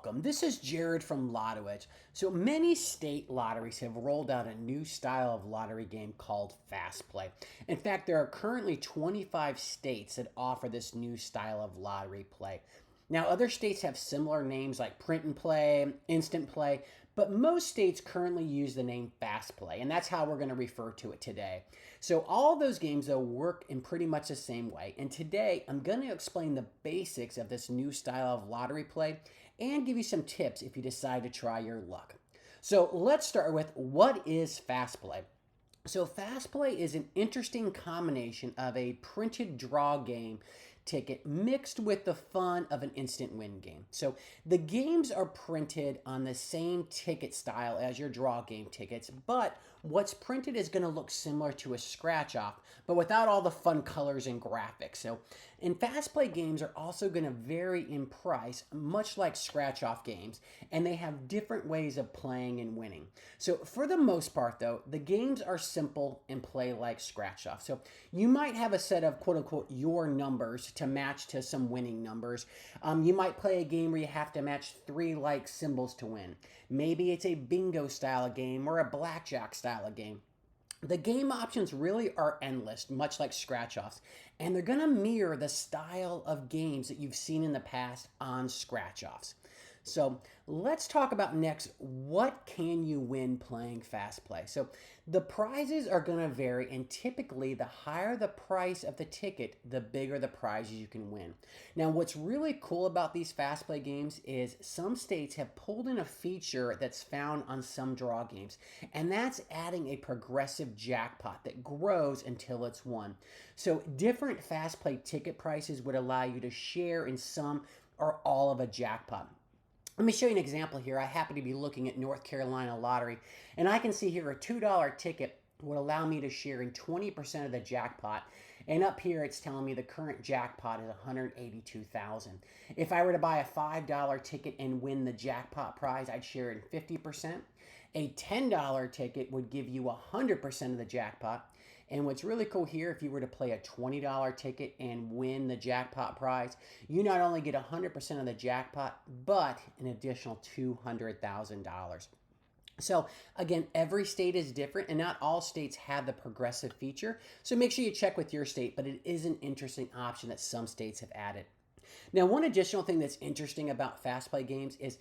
welcome. This is Jared from LottoEdge. So many state lotteries have rolled out a new style of lottery game called Fast Play. In fact, there are currently 25 states that offer this new style of lottery play. Now, other states have similar names like Print and Play, Instant Play, but most states currently use the name Fast Play, and that's how we're going to refer to it today. So all those games, though, work in pretty much the same way. And today, I'm going to explain the basics of this new style of lottery play and give you some tips if you decide to try your luck. So let's start with, what is Fast Play? So Fast Play is an interesting combination of a printed draw game ticket mixed with the fun of an instant win game. So the games are printed on the same ticket style as your draw game tickets, but what's printed is going to look similar to a scratch off, but without all the fun colors and graphics. So and Fast Play games are also going to vary in price, much like scratch off games, and they have different ways of playing and winning. So for the most part, though, the games are simple and play like scratch off. So you might have a set of quote unquote your numbers to match to some winning numbers. You might play a game where you have to match 3 like symbols to win. Maybe it's a bingo style game or a blackjack style game. The game options really are endless, much like scratch-offs, and they're going to mirror the style of games that you've seen in the past on scratch-offs. So let's talk about next, what can you win playing Fast Play? So the prizes are going to vary, and typically the higher the price of the ticket, the bigger the prizes you can win. Now, what's really cool about these Fast Play games is some states have pulled in a feature that's found on some draw games, and that's adding a progressive jackpot that grows until it's won. So different Fast Play ticket prices would allow you to share in some or all of a jackpot. Let me show you an example here. I happen to be looking at North Carolina Lottery, and I can see here a $2 ticket would allow me to share in 20% of the jackpot. And up here, it's telling me the current jackpot is $182,000. If I were to buy a $5 ticket and win the jackpot prize, I'd share in 50%. A $10 ticket would give you 100% of the jackpot. And what's really cool here, if you were to play a $20 ticket and win the jackpot prize, you not only get 100% of the jackpot, but an additional $200,000. So again, every state is different, and not all states have the progressive feature. So make sure you check with your state, but it is an interesting option that some states have added. Now, one additional thing that's interesting about Fast Play games is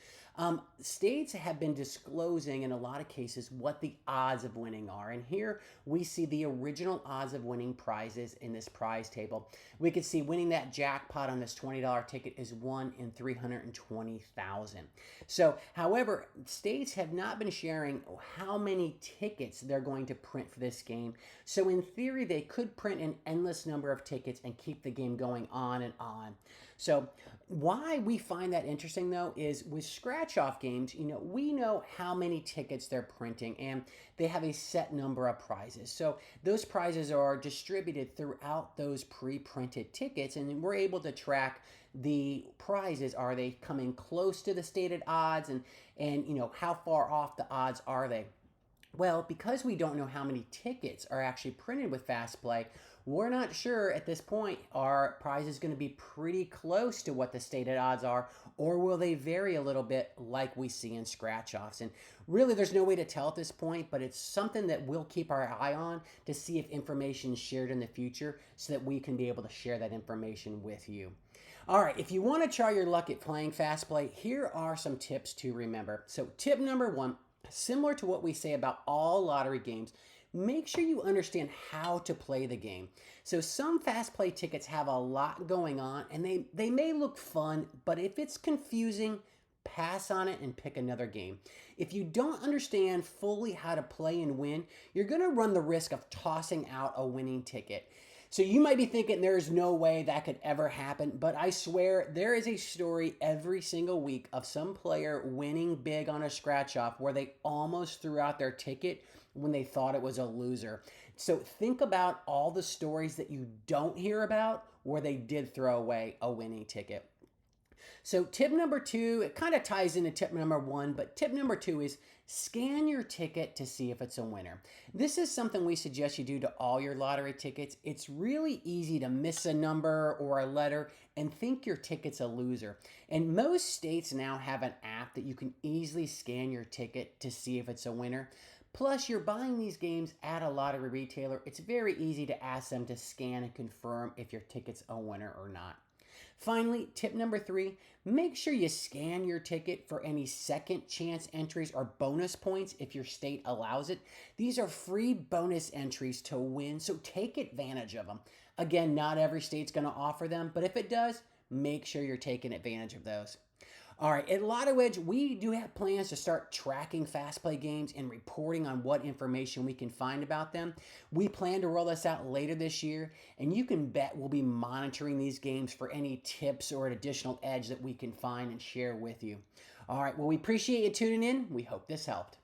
states have been disclosing in a lot of cases what the odds of winning are. And here we see the original odds of winning prizes in this prize table. We can see winning that jackpot on this $20 ticket is 1 in 320,000. So, however, states have not been sharing how many tickets they're going to print for this game. So in theory, they could print an endless number of tickets and keep the game going on and on. So why we find that interesting, though, is with scratch-off games, we know how many tickets they're printing, and they have a set number of prizes. So those prizes are distributed throughout those pre-printed tickets, and we're able to track the prizes. Are they coming close to the stated odds, and how far off the odds are they? Well, because we don't know how many tickets are actually printed with Fast Play, we're not sure at this point, are prizes going to be pretty close to what the stated odds are, or will they vary a little bit like we see in scratch-offs? And really, there's no way to tell at this point, but it's something that we'll keep our eye on to see if information is shared in the future so that we can be able to share that information with you. All right, if you want to try your luck at playing Fast Play, here are some tips to remember. So tip number 1, similar to what we say about all lottery games, make sure you understand how to play the game. So some Fast Play tickets have a lot going on, and they may look fun, but if it's confusing, pass on it and pick another game. If you don't understand fully how to play and win, you're going to run the risk of tossing out a winning ticket. So you might be thinking there's no way that could ever happen, but I swear there is a story every single week of some player winning big on a scratch-off where they almost threw out their ticket when they thought it was a loser. So think about all the stories that you don't hear about where they did throw away a winning ticket. So tip number 2, it kind of ties into tip number 1, but tip number 2 is scan your ticket to see if it's a winner. This is something we suggest you do to all your lottery tickets. It's really easy to miss a number or a letter and think your ticket's a loser. And most states now have an app that you can easily scan your ticket to see if it's a winner. Plus, you're buying these games at a lottery retailer. It's very easy to ask them to scan and confirm if your ticket's a winner or not. Finally, tip number 3, make sure you scan your ticket for any second chance entries or bonus points if your state allows it. These are free bonus entries to win, so take advantage of them. Again, not every state's going to offer them, but if it does, make sure you're taking advantage of those. All right, at LottoEdge, we do have plans to start tracking fast play games and reporting on what information we can find about them. We plan to roll this out later this year, and you can bet we'll be monitoring these games for any tips or an additional edge that we can find and share with you. All right, well, we appreciate you tuning in. We hope this helped.